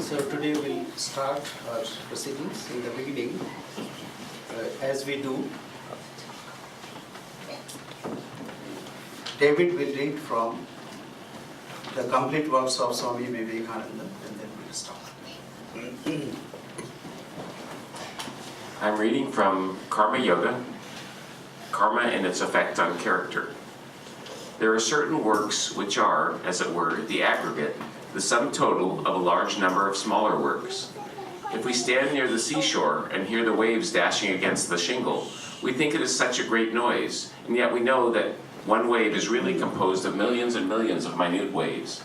So today we'll start our proceedings. In the beginning, as we do, David will read from the complete works of Swami Vivekananda, and then we'll start. I'm reading from Karma Yoga, Karma and its Effect on Character. There are certain works which are, as it were, the aggregate, the sum total of a large number of smaller works. If we stand near the seashore and hear the waves dashing against the shingle, we think it is such a great noise, and yet we know that one wave is really composed of millions and millions of minute waves.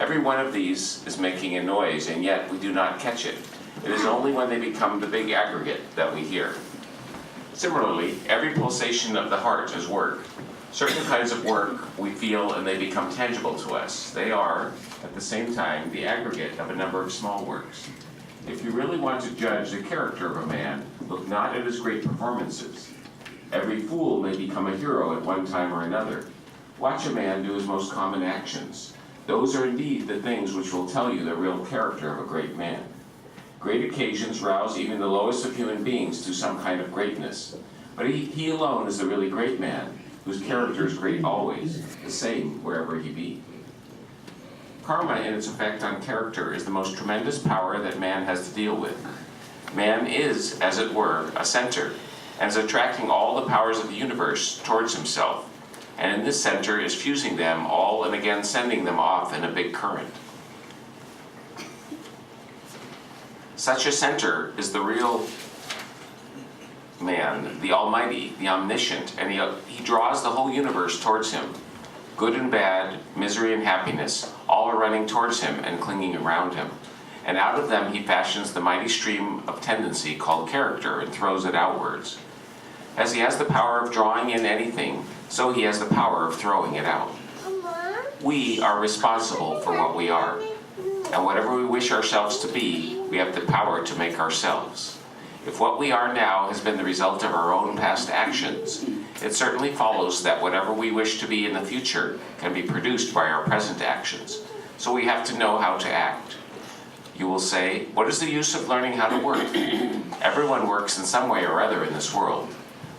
Every one of these is making a noise, and yet we do not catch it. It is only when they become the big aggregate that we hear. Similarly, every pulsation of the heart is work. Certain kinds of work we feel and they become tangible to us. They are, at the same time, the aggregate of a number of small works. If you really want to judge the character of a man, look not at his great performances. Every fool may become a hero at one time or another. Watch a man do his most common actions. Those are indeed the things which will tell you the real character of a great man. Great occasions rouse even the lowest of human beings to some kind of greatness. But he alone is the really great man, whose character is great always, the same wherever he be. Karma in its effect on character is the most tremendous power that man has to deal with. Man is, as it were, a center, and is attracting all the powers of the universe towards himself, and in this center is fusing them all and again sending them off in a big current. Such a center is the real man, the Almighty, the Omniscient, and he draws the whole universe towards him. Good and bad, misery and happiness, all are running towards him and clinging around him. And out of them he fashions the mighty stream of tendency called character and throws it outwards. As he has the power of drawing in anything, so he has the power of throwing it out. We are responsible for what we are. And whatever we wish ourselves to be, we have the power to make ourselves. If what we are now has been the result of our own past actions, it certainly follows that whatever we wish to be in the future can be produced by our present actions. So we have to know how to act. You will say, what is the use of learning how to work? Everyone works in some way or other in this world.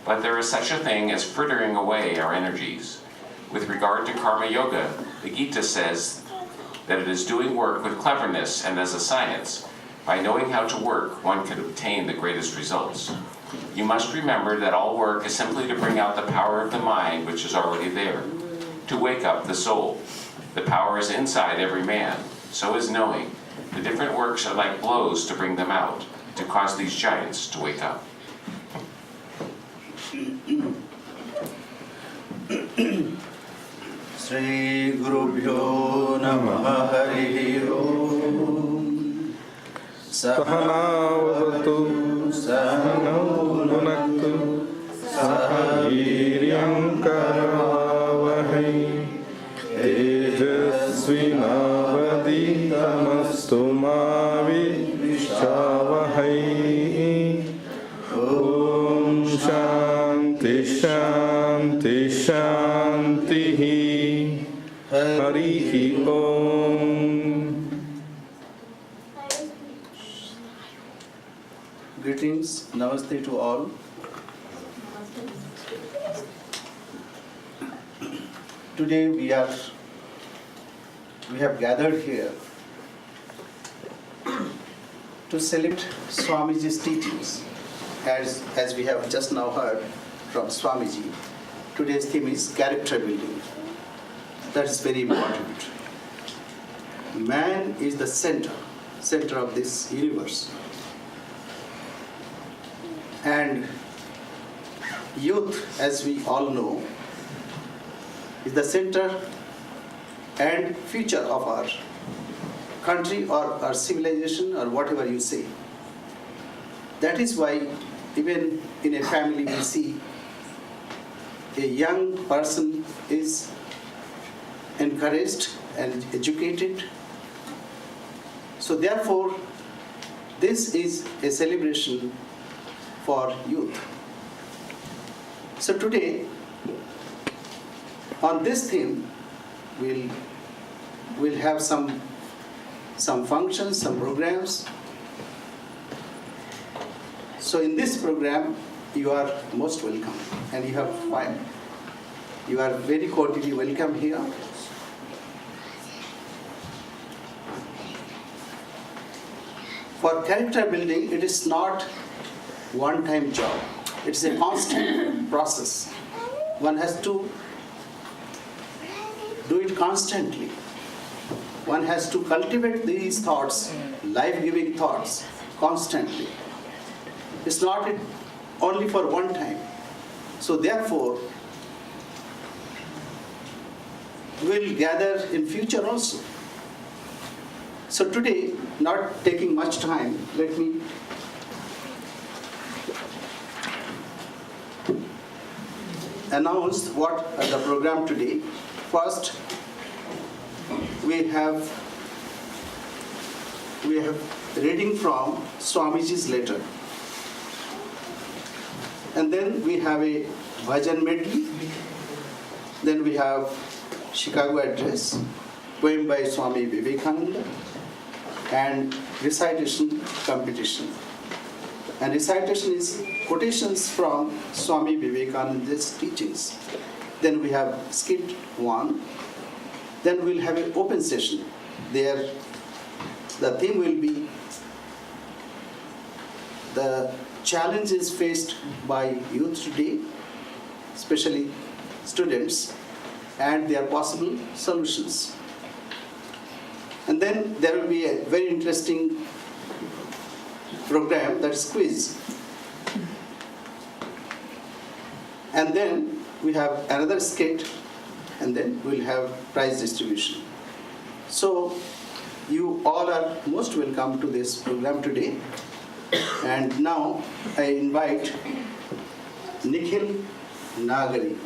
But there is such a thing as frittering away our energies. With regard to Karma Yoga, the Gita says that it is doing work with cleverness and as a science. By knowing how to work, one can obtain the greatest results. You must remember that all work is simply to bring out the power of the mind which is already there, to wake up the soul. The power is inside every man, so is knowing. The different works are like blows to bring them out, to cause these giants to wake up. Shri Gurubhyo Namaha Harihi Om. Sahanavatu Sahanau Bhunaktu Sahaviryam Karavahai Tejasvinavaditamastu ma Vidvishavahai. Om Shanti Shanti Shanti Harihi Om. Greetings, namaste to all. Today we have gathered here to celebrate Swamiji's teachings. As we have just now heard from Swamiji, today's theme is character building. That is very important. Man is the center of this universe. And youth, as we all know, is the center and future of our country or our civilization or whatever you say. That is why even in a family we see a young person is encouraged and educated. So therefore, this is a celebration for youth. So today, on this theme, we'll have some some functions, some programs. So in this program, you are most welcome, and you are very cordially welcome here. For character building, it is not one-time job. It's a constant process. One has to do it constantly. One has to cultivate these thoughts, life-giving thoughts, constantly. It's not only for one time. So therefore, we'll gather in future also. So today, not taking much time, let me announce what the program today. First, we have reading from Swamiji's letter. And then we have a bhajan medley. Then we have Chicago address, poem by Swami Vivekananda, and recitation competition. And recitation is quotations from Swami Vivekananda's teachings. Then we have skit 1. Then we'll have an open session. There, the theme will be the challenges faced by youth today, especially students, and their possible solutions. And then there will be a very interesting program, that's quiz. And then we have another skit, and then we'll have prize distribution. So you all are most welcome to this program today. And now I invite Nikhil Nagari.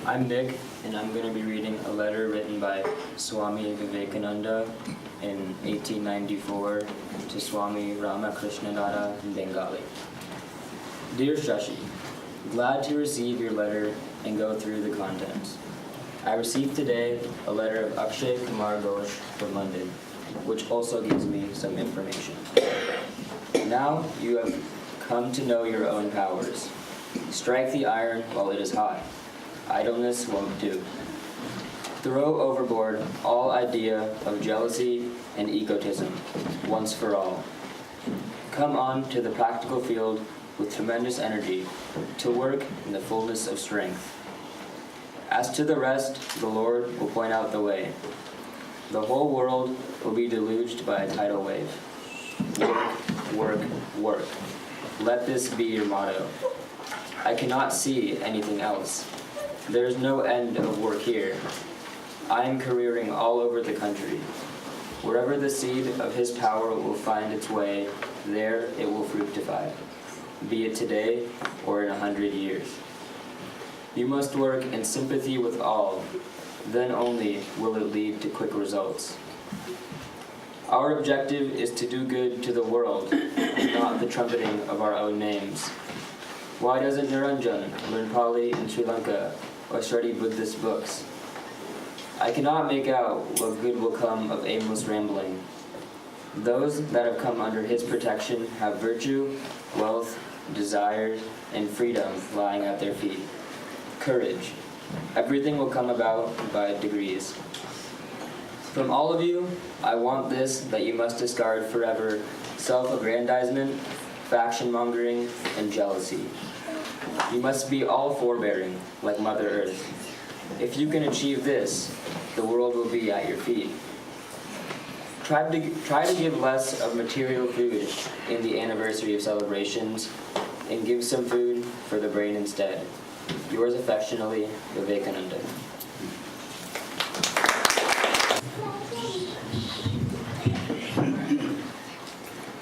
I'm Nick, and I'm going to be reading a letter written by Swami Vivekananda in 1894 to Swami Ramakrishnadada in Bengali. Dear Shashi, glad to receive your letter and go through the contents. I received today a letter of Akshay Kumar Ghosh from London, which also gives me some information. Now you have come to know your own powers. Strike the iron while it is hot. Idleness won't do. Throw overboard all idea of jealousy and egotism, once for all. Come on to the practical field with tremendous energy, to work in the fullness of strength. As to the rest, the Lord will point out the way. The whole world will be deluged by a tidal wave. Work, work, work. Let this be your motto. I cannot see anything else. There is no end of work here. I am careering all over the country. Wherever the seed of His power will find its way, there it will fructify, be it today or in 100 years. You must work in sympathy with all, then only will it lead to quick results. Our objective is to do good to the world, not the trumpeting of our own names. Why doesn't Niranjan learn Pali in Sri Lanka or study Buddhist books? I cannot make out what good will come of aimless rambling. Those that have come under his protection have virtue, wealth, desires, and freedom lying at their feet. Courage. Everything will come about by degrees. From all of you, I want this, that you must discard forever self-aggrandizement, faction-mongering, and jealousy. You must be all forbearing, like Mother Earth. If you can achieve this, the world will be at your feet. Try to give less of material food in the anniversary of celebrations and give some food for the brain instead. Yours affectionately, Vivekananda.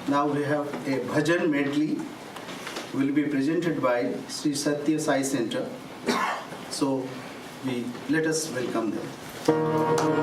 Now we have a bhajan medley will be presented by Sri Satya Sai Center. So let us welcome them.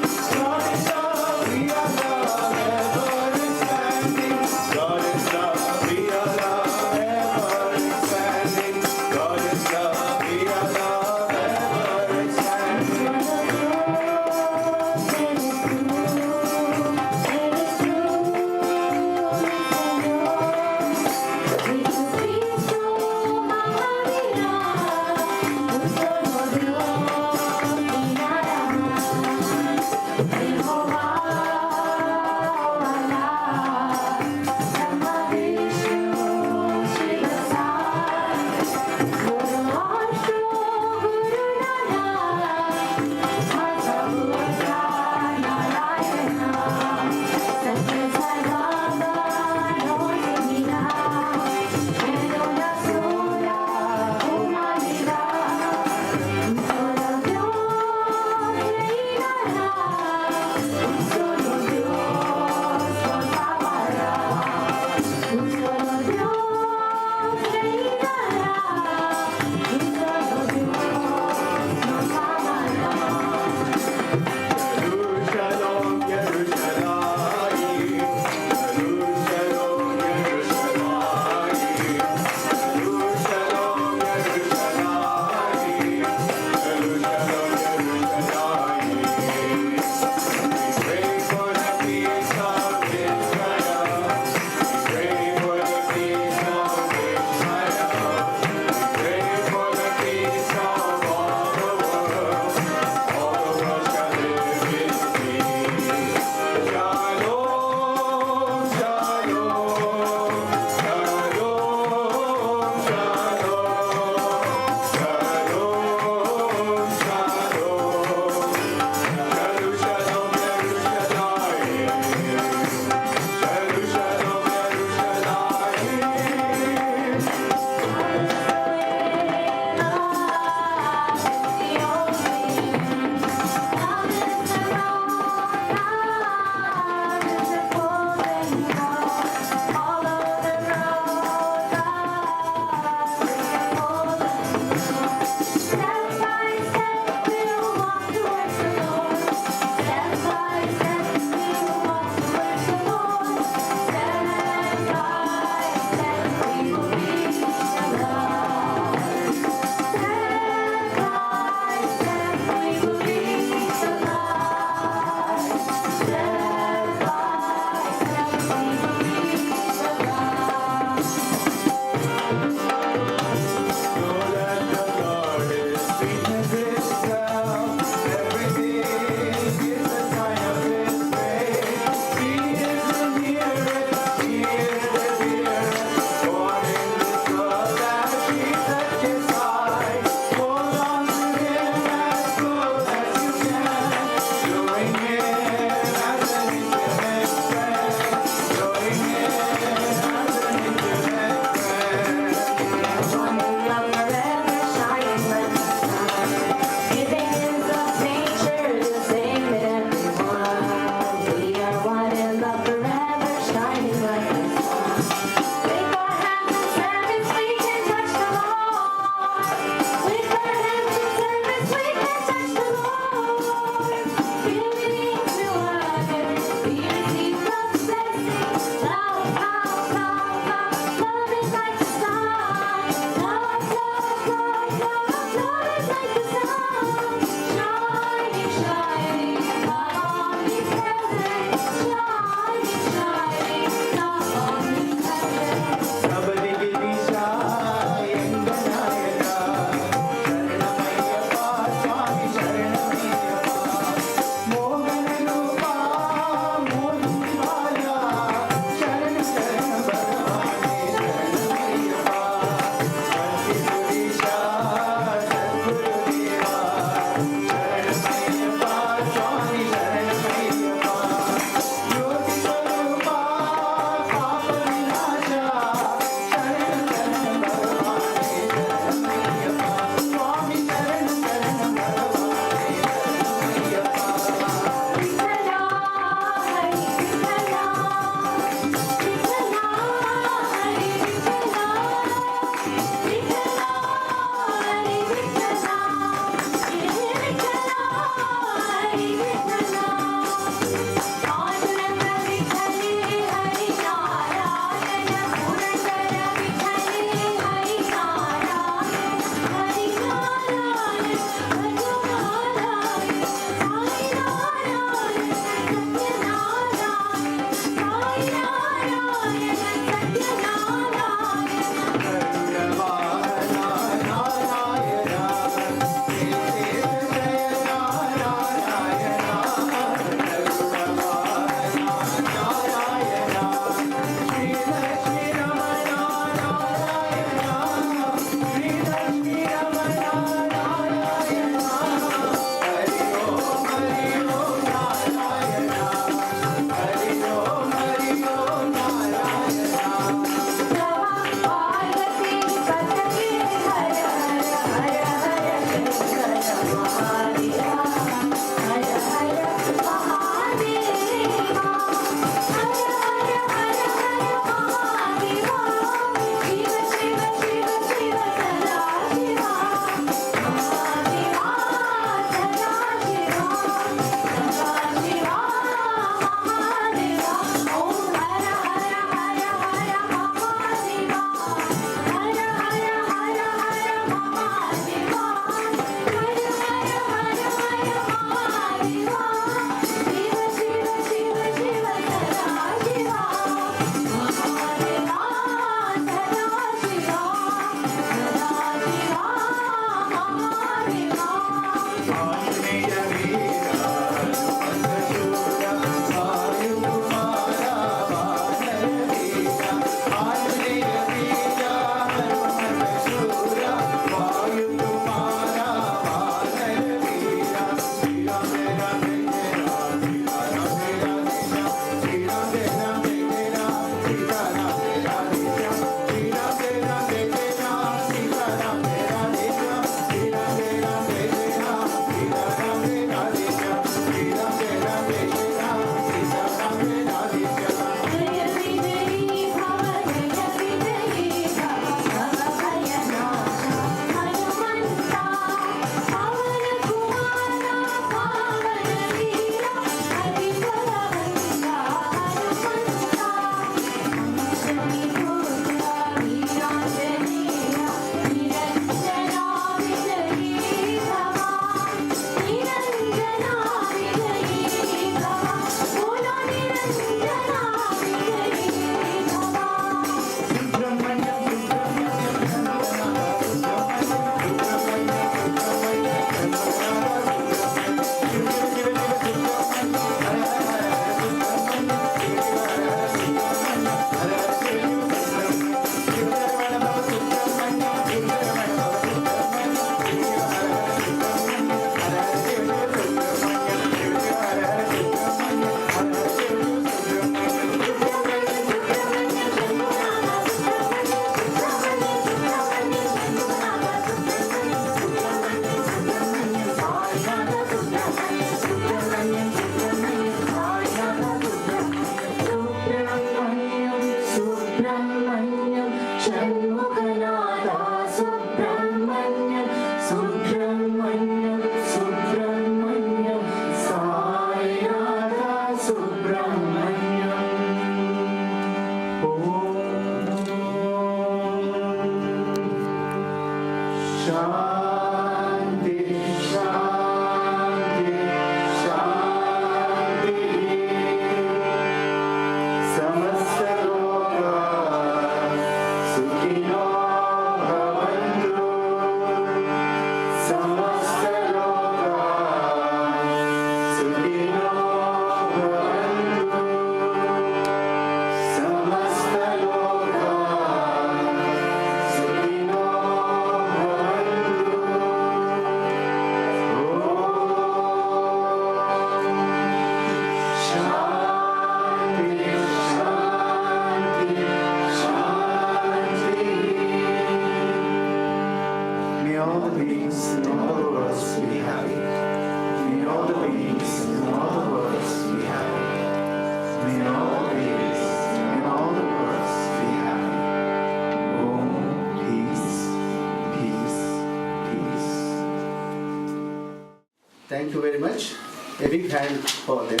Thank you very much. A big hand for them.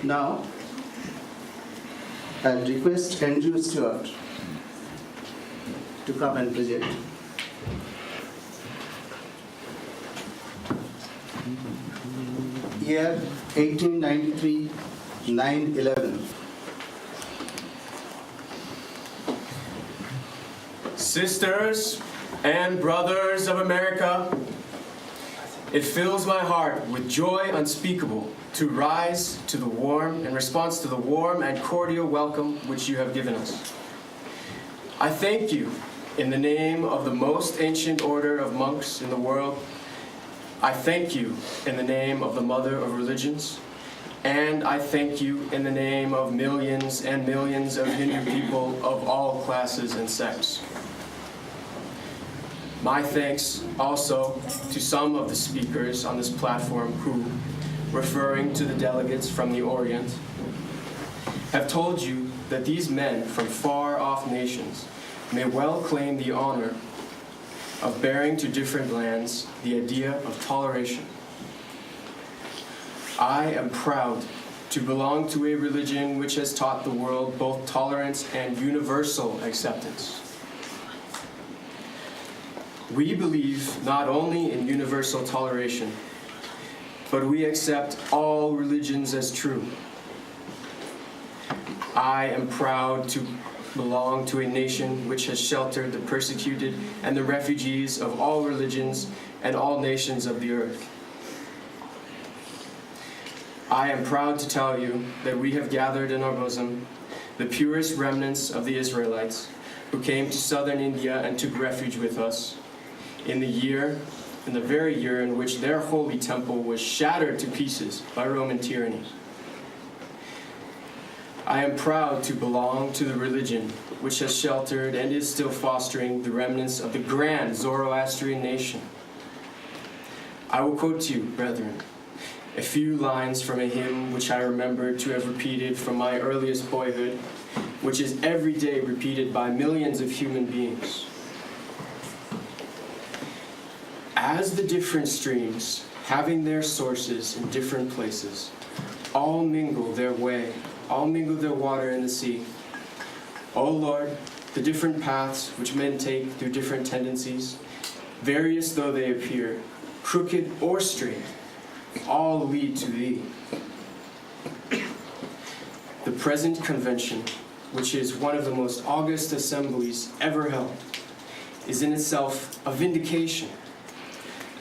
Now, I'll request Andrew Stewart to come and present. Year 1893, 9/11. Sisters and brothers of America, it fills my heart with joy unspeakable to rise to the warm in response to the warm and cordial welcome which you have given us. I thank you in the name of the most ancient order of monks in the world. I thank you in the name of the mother of religions, and I thank you in the name of millions and millions of Hindu people of all classes and sects. My thanks also to some of the speakers on this platform who, referring to the delegates from the Orient, have told you that these men from far-off nations may well claim the honor of bearing to different lands the idea of toleration. I am proud to belong to a religion which has taught the world both tolerance and universal acceptance. We believe not only in universal toleration, but we accept all religions as true. I am proud to belong to a nation which has sheltered the persecuted and the refugees of all religions and all nations of the earth. I am proud to tell you that we have gathered in our bosom the purest remnants of the Israelites who came to southern India and took refuge with us in the very year in which their holy temple was shattered to pieces by Roman tyranny. I am proud to belong to the religion which has sheltered and is still fostering the remnants of the grand Zoroastrian nation. I will quote to you, brethren, a few lines from a hymn which I remember to have repeated from my earliest boyhood, which is every day repeated by millions of human beings. As the different streams, having their sources in different places, all mingle their water in the sea. O Lord, the different paths which men take through different tendencies, various though they appear, crooked or straight, all lead to Thee. The present convention, which is one of the most august assemblies ever held, is in itself a vindication,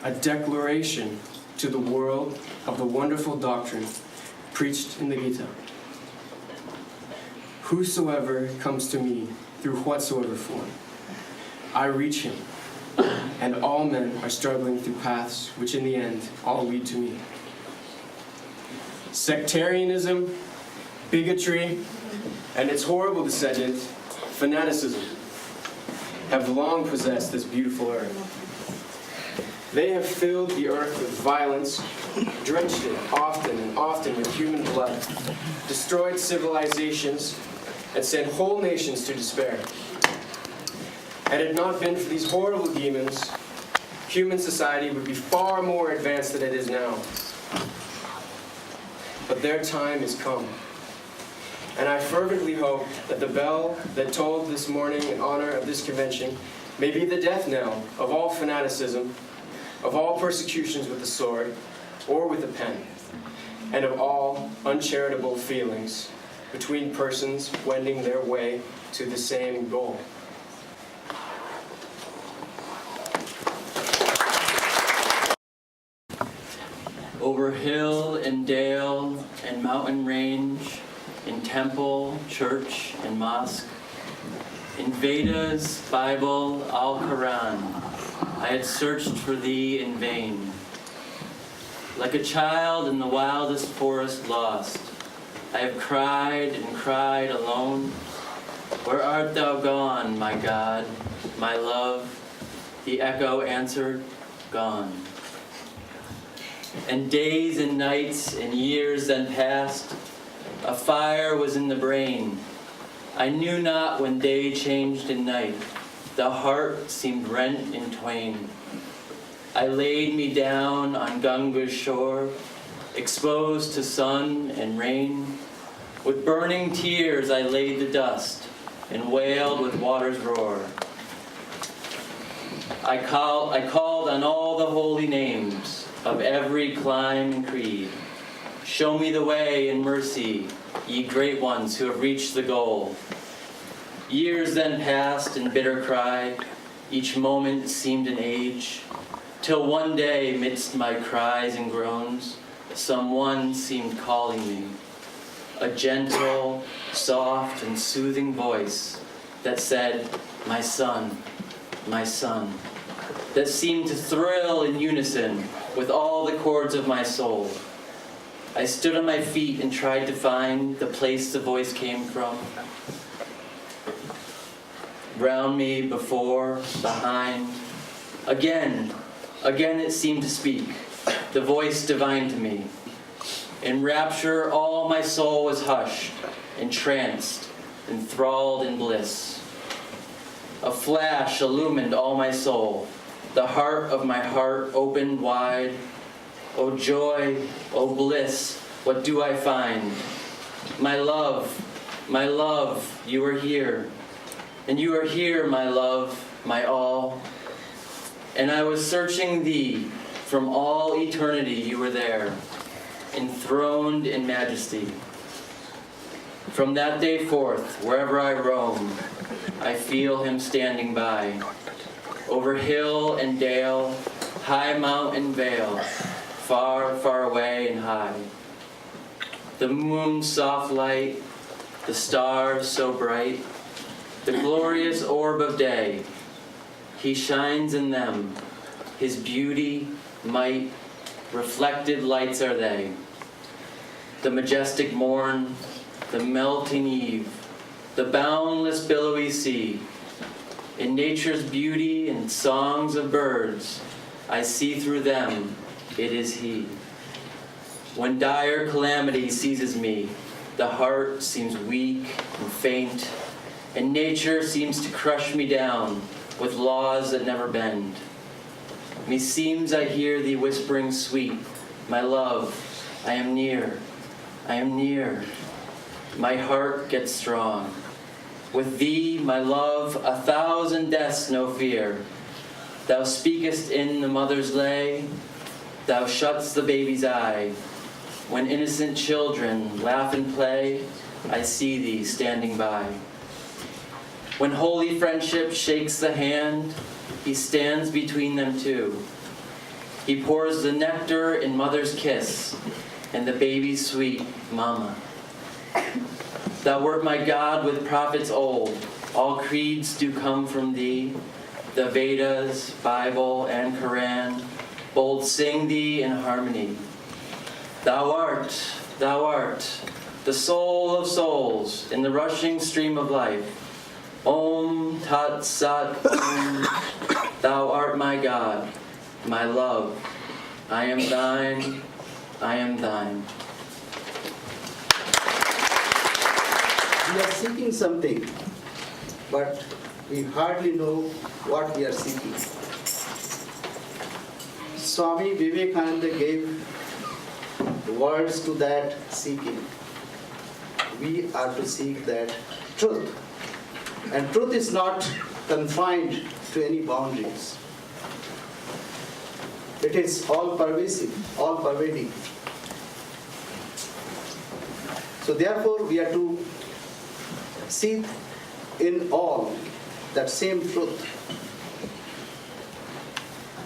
a declaration to the world of the wonderful doctrine preached in the Gita. Whosoever comes to me through whatsoever form, I reach him, and all men are struggling through paths which in the end all lead to me. Sectarianism, bigotry, and its horrible descendant, fanaticism, have long possessed this beautiful earth. They have filled the earth with violence, drenched it often and often with human blood, destroyed civilizations, and sent whole nations to despair. Had it not been for these horrible demons, human society would be far more advanced than it is now. But their time is come. And I fervently hope that the bell that tolled this morning in honor of this convention may be the death knell of all fanaticism, of all persecutions with the sword or with the pen, and of all uncharitable feelings between persons wending their way to the same goal. Over hill and dale and mountain range, in temple, church, and mosque, in Vedas, Bible, Al-Quran, I had searched for thee in vain. Like a child in the wildest forest lost, I have cried and cried alone. Where art thou gone, my God, my love? The echo answered, gone. And days and nights and years then passed, A fire was in the brain. I knew not when day changed in night. The heart seemed rent in twain. I laid me down on Ganga's shore, exposed to sun and rain. With burning tears I laid the dust and wailed with water's roar. I called on all the holy names of every clime and creed. Show me the way in mercy, ye great ones who have reached the goal. Years then passed in bitter cry, each moment seemed an age, till one day, midst my cries and groans, someone seemed calling me. A gentle, soft, and soothing voice that said, my son, that seemed to thrill in unison with all the chords of my soul. I stood on my feet and tried to find the place the voice came from. Round me, before, behind. Again it seemed to speak, the voice divine to me. In rapture all my soul was hushed, entranced, enthralled in bliss. A flash illumined all my soul, the heart of my heart opened wide. O joy, O bliss, what do I find? My love, you are here. And you are here, my love, my all. And I was searching thee, from all eternity you were there, enthroned in majesty. From that day forth, wherever I roam, I feel him standing by. Over hill and dale, high mountain vale, far, far away and high. The moon's soft light, the stars so bright, the glorious orb of day, he shines in them. His beauty, might, reflected lights are they. The majestic morn, the melting eve, the boundless billowy sea. In nature's beauty and songs of birds, I see through them, it is he. When dire calamity seizes me, the heart seems weak and faint, and nature seems to crush me down with laws that never bend. Meseems I hear thee whispering sweet, my love, I am near, I am near. My heart gets strong. With thee, my love, 1,000 deaths no fear. Thou speakest in the mother's lay, thou shuts the baby's eye. When innocent children laugh and play, I see thee standing by. When holy friendship shakes the hand, he stands between them two. He pours the nectar in mother's kiss, and the baby's sweet mama. Thou wert my God with prophets old, all creeds do come from thee. The Vedas, Bible, and Quran, bold sing thee in harmony. Thou art, the soul of souls in the rushing stream of life. Om Tat Sat Om. Thou art my God, my love. I am thine, I am thine. We are seeking something, but we hardly know what we are seeking. Swami Vivekananda gave words to that seeking. We are to seek that truth. And truth is not confined to any boundaries. It is all pervasive, all pervading. So therefore we are to seek in all that same truth.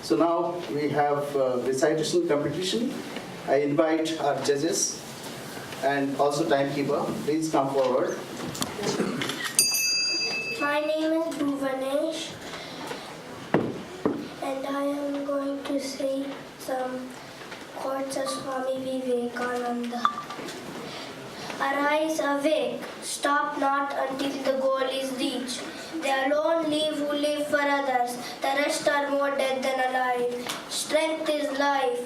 So now we have recitation competition. I invite our judges and also timekeeper. Please come forward. My name is Bhuvanesh, and I am going to say some quotes of Swami Vivekananda. Arise, awake, stop not until the goal is reached. They alone live who live for others, the rest are more dead than alive. Strength is life,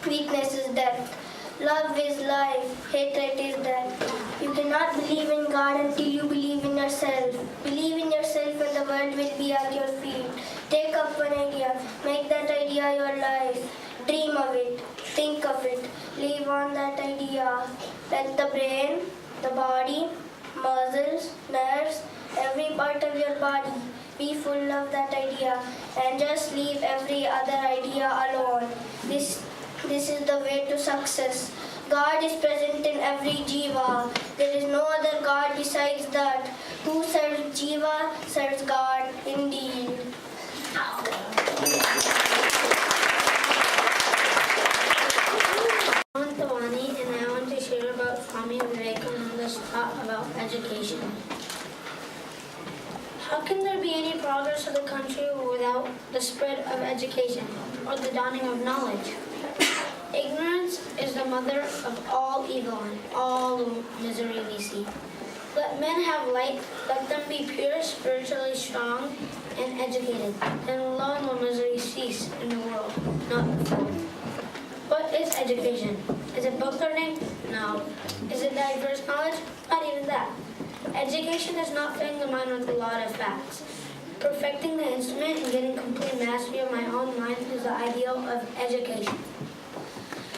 weakness is death. Love is life, hatred is death. You cannot believe in God until you believe in yourself. Believe in yourself and the world will be at your feet. Take up one idea, make that idea your life. Dream of it, think of it, live on that idea. Let the brain, the body, muscles, nerves, every part of your body be full of that idea and just leave every other idea alone. This is the way to success. God is present in every jiva. There is no other God besides that. Who serves jiva serves God indeed. I'm Tawani, and I want to share about Swami Vivekananda's thought about education. How can there be any progress of the country without the spread of education or the dawning of knowledge? Ignorance is the mother of all evil and all the misery we see. Let men have light, let them be pure, spiritually strong, and educated. Then alone will misery cease in the world, not before. What is education? Is it book learning? No. Is it diverse knowledge? Not even that. Education is not filling the mind with a lot of facts. Perfecting the instrument and getting complete mastery of my own mind is the ideal of education.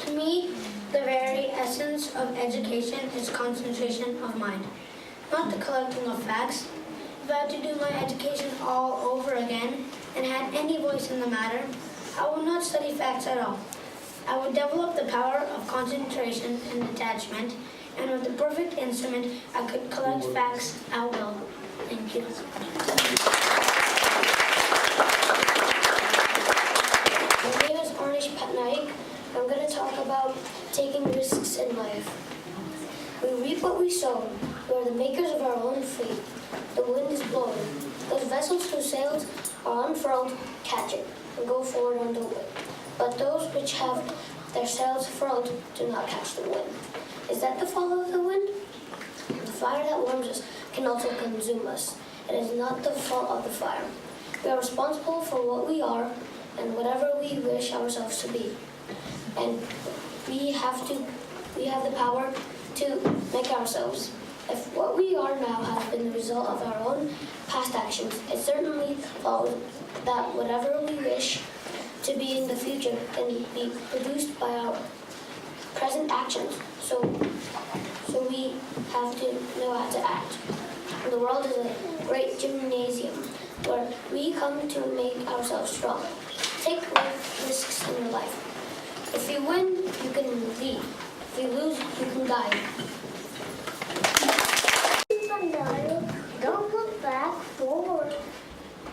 To me, the very essence of education is concentration of mind, not the collecting of facts. If I had to do my education all over again and had any voice in the matter, I would not study facts at all. I would develop the power of concentration and detachment, and with the perfect instrument, I could collect facts at will. Thank you. My name is Arnish Patnaik. I'm going to talk about taking risks in life. We reap what we sow. We are the makers of our own fate. The wind is blowing. Those vessels whose sails are unfurled, catch it, and go forward on the wind. But those which have their sails furled do not catch the wind. Is that the fall of the wind? The fire that warms us can also consume us. It is not the fault of the fire. We are responsible for what we are and whatever we wish ourselves to be. And we have the power to make ourselves. If what we are now has been the result of our own past actions, it certainly follows that whatever we wish to be in the future can be produced by our present actions. So we have to know how to act. The world is a great gymnasium where we come to make ourselves strong. Take risks in your life. If you win, you can lead. If you lose, you can guide. Don't look back, forward.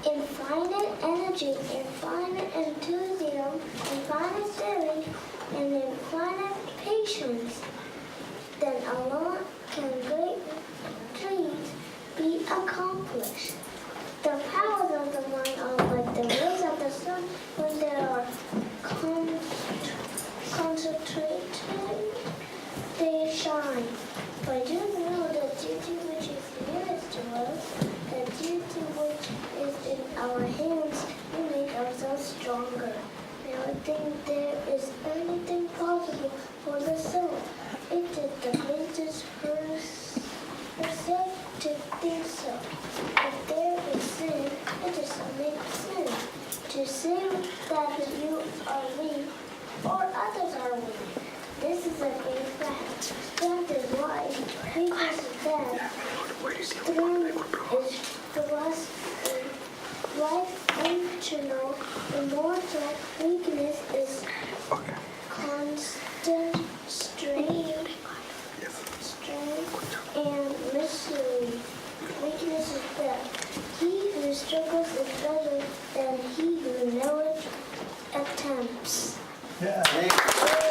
Infinite energy, infinite enthusiasm, infinite spirit, and infinite patience. Then alone can great dreams be accomplished. The powers of the mind are like the rays of the sun when they are concentrated, they shine. But you know the duty which is nearest to us, the duty which is in our hands, we make ourselves stronger. I don't think there is anything possible for the soul. It is the greatest mistake to think so. If there is sin, it is only sin. To say that you are weak or others are weak. This is a great fact. That is why weakness is bad. Strength is philosophy. Life functional, immortal. Weakness is constant strain, and misery. Weakness is bad. He who struggles is better than he who knowledge attempts. Yeah.